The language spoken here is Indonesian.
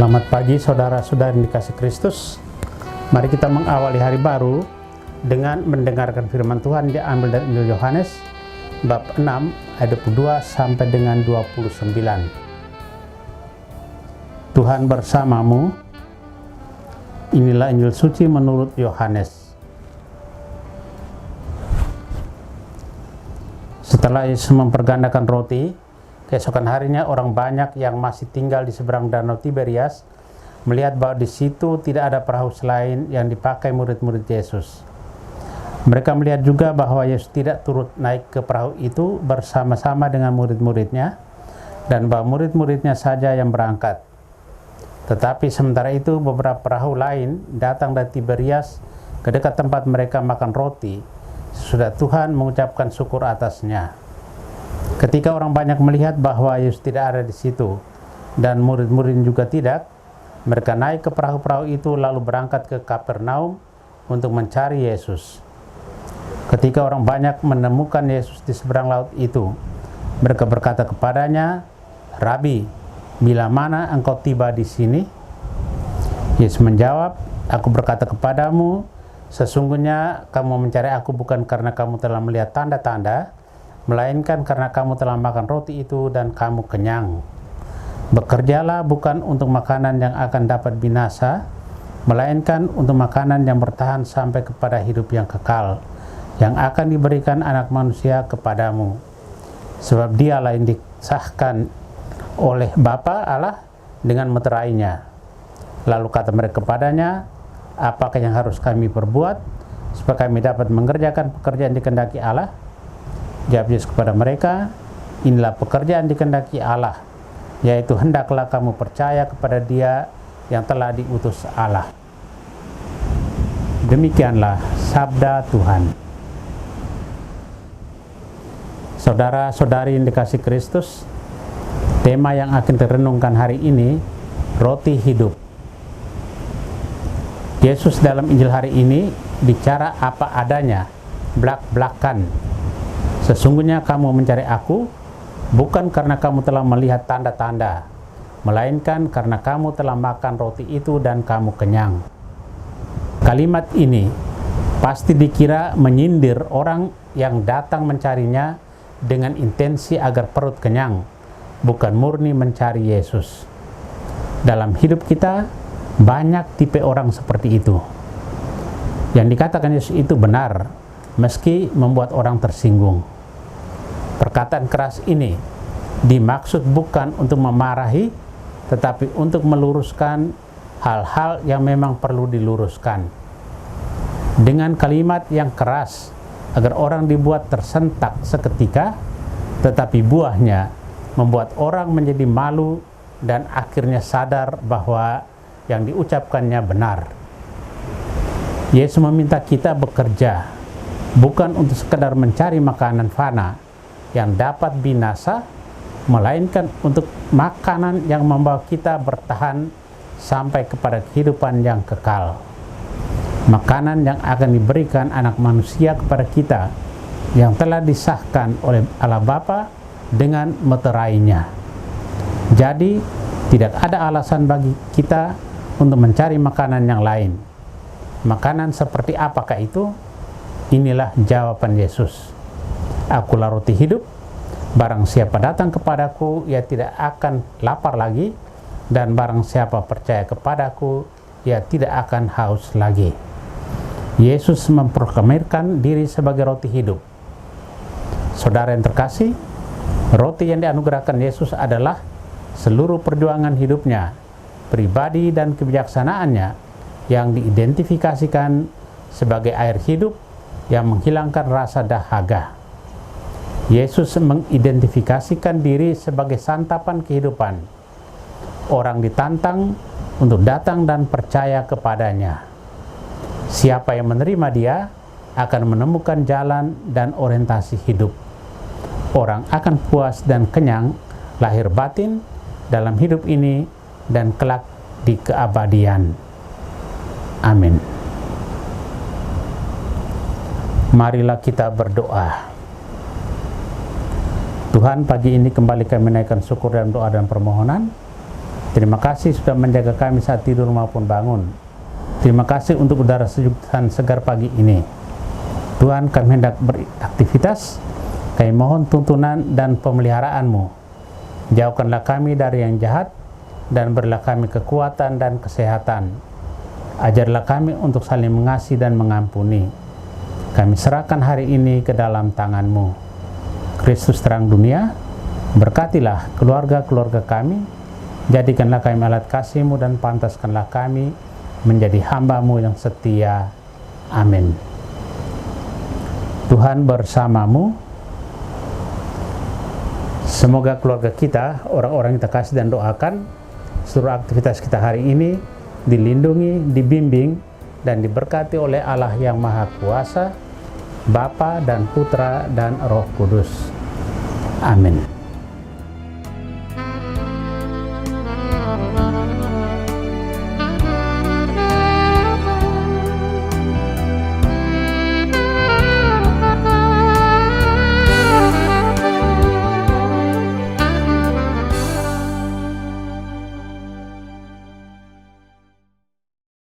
Selamat pagi saudara-saudari yang dikasihi Kristus. Mari kita mengawali hari baru dengan mendengarkan firman Tuhan diambil dari Injil Yohanes bab 6 ayat 22 sampai dengan 29. Tuhan bersamamu. Inilah Injil suci menurut Yohanes. Setelah Yesus mempergandakan roti, keesokan harinya orang banyak yang masih tinggal di seberang danau Tiberias melihat bahwa di situ tidak ada perahu selain yang dipakai murid-murid Yesus. Mereka melihat juga bahwa Yesus tidak turut naik ke perahu itu bersama-sama dengan murid-muridnya dan bahwa murid-muridnya saja yang berangkat. Tetapi sementara itu beberapa perahu lain datang dari Tiberias ke dekat tempat mereka makan roti sesudah Tuhan mengucapkan syukur atasnya. Ketika orang banyak melihat bahwa Yesus tidak ada di situ dan murid-murid juga tidak, mereka naik ke perahu-perahu itu lalu berangkat ke Kapernaum untuk mencari Yesus. Ketika orang banyak menemukan Yesus di seberang laut itu, mereka berkata kepadanya, "Rabi, bila mana engkau tiba di sini?" Yesus menjawab, "Aku berkata kepadamu, sesungguhnya kamu mencari aku bukan karena kamu telah melihat tanda-tanda, melainkan karena kamu telah makan roti itu dan kamu kenyang. Bekerjalah bukan untuk makanan yang akan dapat binasa, melainkan untuk makanan yang bertahan sampai kepada hidup yang kekal, yang akan diberikan Anak Manusia kepadamu. Sebab dialah yang disahkan oleh Bapa Allah dengan meterainya." Lalu kata mereka kepadanya, "Apakah yang harus kami perbuat supaya kami dapat mengerjakan pekerjaan dikehendaki Allah?" Jawab Yesus kepada mereka, "Inilah pekerjaan dikehendaki Allah, yaitu hendaklah kamu percaya kepada Dia yang telah diutus Allah." Demikianlah sabda Tuhan. Saudara-saudari yang dikasihi Kristus, tema yang akan direnungkan hari ini, roti hidup. Yesus dalam Injil hari ini bicara apa adanya, blak-blakan. "Sesungguhnya kamu mencari aku, bukan karena kamu telah melihat tanda-tanda, melainkan karena kamu telah makan roti itu dan kamu kenyang." Kalimat ini pasti dikira menyindir orang yang datang mencarinya dengan intensi agar perut kenyang, bukan murni mencari Yesus. Dalam hidup kita, banyak tipe orang seperti itu. Yang dikatakan Yesus itu benar, meski membuat orang tersinggung. Perkataan keras ini dimaksud bukan untuk memarahi, tetapi untuk meluruskan hal-hal yang memang perlu diluruskan. Dengan kalimat yang keras, agar orang dibuat tersentak seketika, tetapi buahnya membuat orang menjadi malu dan akhirnya sadar bahwa yang diucapkannya benar. Yesus meminta kita bekerja, bukan untuk sekedar mencari makanan fana yang dapat binasa, melainkan untuk makanan yang membawa kita bertahan sampai kepada kehidupan yang kekal. Makanan yang akan diberikan Anak Manusia kepada kita yang telah disahkan oleh Allah Bapa dengan meterainya. Jadi, tidak ada alasan bagi kita untuk mencari makanan yang lain. Makanan seperti apakah itu? Inilah jawaban Yesus. "Akulah roti hidup, barang siapa datang kepadaku, ia tidak akan lapar lagi, dan barang siapa percaya kepadaku, ia tidak akan haus lagi." Yesus memproklamirkan diri sebagai roti hidup. Saudara yang terkasih, roti yang dianugerahkan Yesus adalah seluruh perjuangan hidupnya, pribadi dan kebijaksanaannya yang diidentifikasikan sebagai air hidup yang menghilangkan rasa dahaga. Yesus mengidentifikasikan diri sebagai santapan kehidupan. Orang ditantang untuk datang dan percaya kepadanya. Siapa yang menerima Dia akan menemukan jalan dan orientasi hidup. Orang akan puas dan kenyang lahir batin dalam hidup ini dan kelak di keabadian. Amin. Marilah kita berdoa. Tuhan, pagi ini kembali kami menaikkan syukur dan doa dan permohonan Terima kasih sudah menjaga kami saat tidur maupun bangun. Terima kasih untuk udara sejuk dan segar pagi ini. Tuhan, kami hendak beraktivitas, kami mohon tuntunan dan pemeliharaan-Mu. Jauhkanlah kami dari yang jahat, dan berilah kami kekuatan dan kesehatan. Ajarlah kami untuk saling mengasihi dan mengampuni. Kami serahkan hari ini ke dalam tangan-Mu. Kristus terang dunia, berkatilah keluarga-keluarga kami, jadikanlah kami alat kasih-Mu dan pantaskanlah kami menjadi hamba-Mu yang setia. Amin. Tuhan bersamamu. Semoga keluarga kita, orang-orang yang kita kasih dan doakan, seluruh aktivitas kita hari ini dilindungi, dibimbing, dan diberkati oleh Allah yang Maha Kuasa, Bapa dan Putra dan Roh Kudus. Amin.